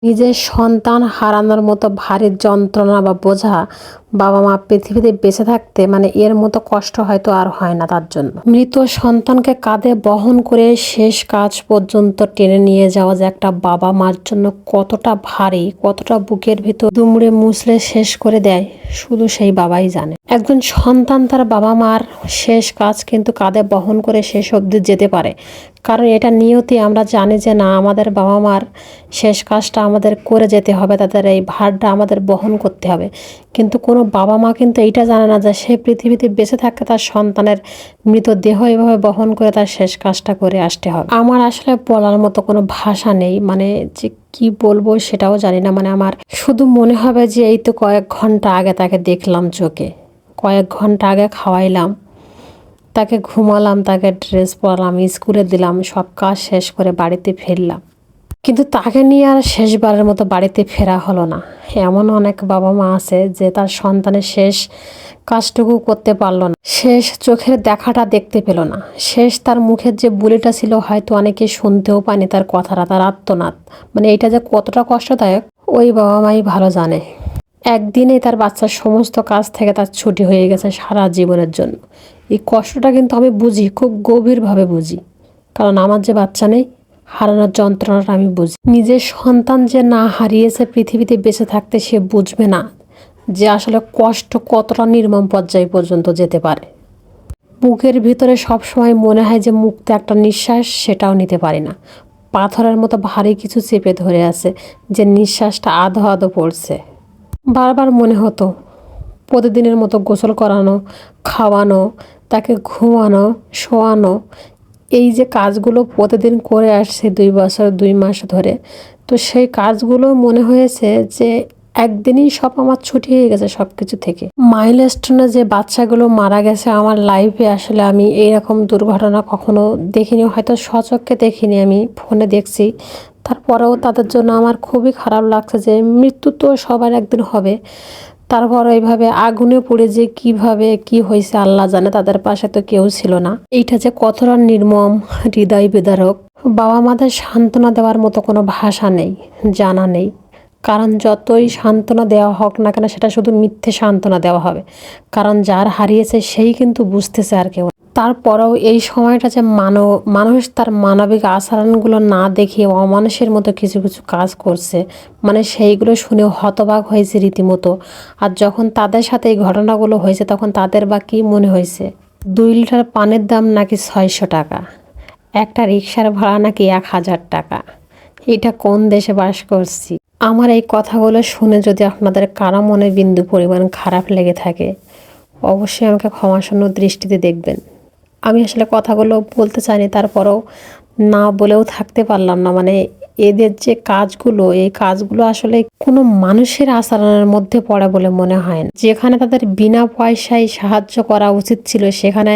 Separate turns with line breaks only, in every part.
নিজের সন্তান হারানোর মতো ভারী যন্ত্রণা বা বোঝা বাবা মা পৃথিবীতে বেঁচে থাকতে এর মতো কষ্ট হয়তো আর হয় না তার জন্য। মৃত সন্তানকে কাঁধে বহন করে শেষ কাজ পর্যন্ত টেনে নিয়ে যাওয়া যে একটা বাবা মার জন্য কতটা ভারী, কতটা বুকের ভিতর দুমড়ে মুচড়ে শেষ করে দেয় শুধু সেই বাবাই জানে। একজন সন্তান তার বাবা মার শেষ কাজ কিন্তু কাঁধে বহন করে শেষ অবধি যেতে পারে, কারণ এটা নিয়তি। আমরা জানি যে না, আমাদের বাবা মার শেষ কাজটা আমাদের করে যেতে হবে, তাদের এই ভারটা আমাদের বহন করতে হবে। কিন্তু কোনো বাবা মা কিন্তু এইটা জানে না যে সে পৃথিবীতে বেঁচে থাকতে তার সন্তানের মৃতদেহ এভাবে বহন করে তার শেষ কাজটা করে আসতে হবে। আমার আসলে বলার মতো কোনো ভাষা নেই, যে কি বলবো সেটাও জানি না। আমার শুধু মনে হবে যে এই তো কয়েক ঘন্টা আগে তাকে দেখলাম চোখে, কয়েক ঘন্টা আগে খাওয়াইলাম, তাকে ঘুমালাম, তাকে ড্রেস পরালাম, স্কুলে দিলাম, সব কাজ শেষ করে বাড়িতে ফিরলাম, কিন্তু তাকে নিয়ে আর শেষবারের মতো বাড়িতে ফেরা হলো না। এমন অনেক বাবা মা আছে যে তার সন্তানের শেষ কাজটুকু করতে পারলো না, শেষ চোখের দেখাটা দেখতে পেল না, শেষ তার মুখের যে বুলিটা ছিল হয়তো অনেকে শুনতেও পায়নি তার কথাটা, তার আর্তনাদ। এইটা যে কতটা কষ্টদায়ক ওই বাবা মাই ভালো জানে। একদিনে তার বাচ্চার সমস্ত কাজ থেকে তার ছুটি হয়ে গেছে সারা জীবনের জন্য। এই কষ্টটা কিন্তু আমি বুঝি, খুব গভীরভাবে বুঝি, কারণ আমার যে বাচ্চা নেই, হারানোর যন্ত্রণাটা আমি বুঝি। নিজের সন্তান যে না হারিয়েছে পৃথিবীতে বেঁচে থাকতে, সে বুঝবে না যে আসলে কষ্ট কতটা নির্মম পর্যায় পর্যন্ত যেতে পারে। বুকের ভিতরে সবসময় মনে হয় যে মুক্ত একটা নিঃশ্বাস, সেটাও নিতে পারি না। পাথরের মতো ভারী কিছু চেপে ধরে আছে, যে নিঃশ্বাসটা আধো আধো পড়ছে। বারবার মনে হতো প্রতিদিনের মতো গোসল করানো, খাওয়ানো, তাকে ঘুমানো, শোয়ানো, এই যে কাজগুলো প্রতিদিন করে আসছে 2 বছর 2 মাস ধরে, তো সেই কাজগুলো মনে হয়েছে যে একদিনই সব আমার ছুটি হয়ে গেছে সব কিছু থেকে। মাইলস্টোনে যে বাচ্চাগুলো মারা গেছে আমার লাইফে, আসলে আমি এইরকম দুর্ঘটনা কখনো দেখিনি, হয়তো স্বচক্ষে দেখিনি, আমি ফোনে দেখছি। তারপরেও তাদের জন্য আমার খুবই খারাপ লাগছে যে মৃত্যু তো সবার একদিন হবে, তারপর এইভাবে আগুনে পড়ে যে কিভাবে কি হয়েছে আল্লাহ জানে, তাদের পাশে তো কেউ ছিল না। এইটা যে কতটা নির্মম, হৃদয় বিদারক। বাবা মাদের সান্ত্বনা দেওয়ার মতো কোনো ভাষা নেই, জানা নেই। কারণ যতই সান্ত্বনা দেওয়া হোক না কেন, সেটা শুধু মিথ্যে সান্ত্বনা দেওয়া হবে, কারণ যার হারিয়েছে সেই কিন্তু বুঝতেছে আর কেউ। তারপরেও এই সময়টা যে মানুষ তার মানবিক আচরণগুলো না দেখিয়ে অমানুষের মতো কিছু কিছু কাজ করছে, সেইগুলো শুনে হতবাক হয়েছে রীতিমতো। আর যখন তাদের সাথে এই ঘটনাগুলো হয়েছে, তখন তাদের বা কী মনে হয়েছে? 2 লিটার পানির দাম নাকি 600 টাকা, একটা রিক্সার ভাড়া নাকি 1000 টাকা। এটা কোন দেশে বাস করছি? আমার এই কথাগুলো শুনে যদি আপনাদের কারো মনে বিন্দু পরিমাণ খারাপ লেগে থাকে, অবশ্যই আমাকে ক্ষমাশূন্য দৃষ্টিতে দেখবেন। আমি আসলে কথাগুলো বলতে চাইনি, তারপরেও না বলেও থাকতে পারলাম না। এদের যে কাজগুলো, এই কাজগুলো আসলে কোনো মানুষের আচরণের মধ্যে পড়ে বলে মনে হয় না। যেখানে তাদের বিনা পয়সায় সাহায্য করা উচিত ছিল, সেখানে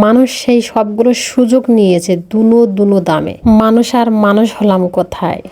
মানুষ সেই সবগুলো সুযোগ নিয়েছে দুনো দামে। মানুষ আর মানুষ হলাম কোথায়?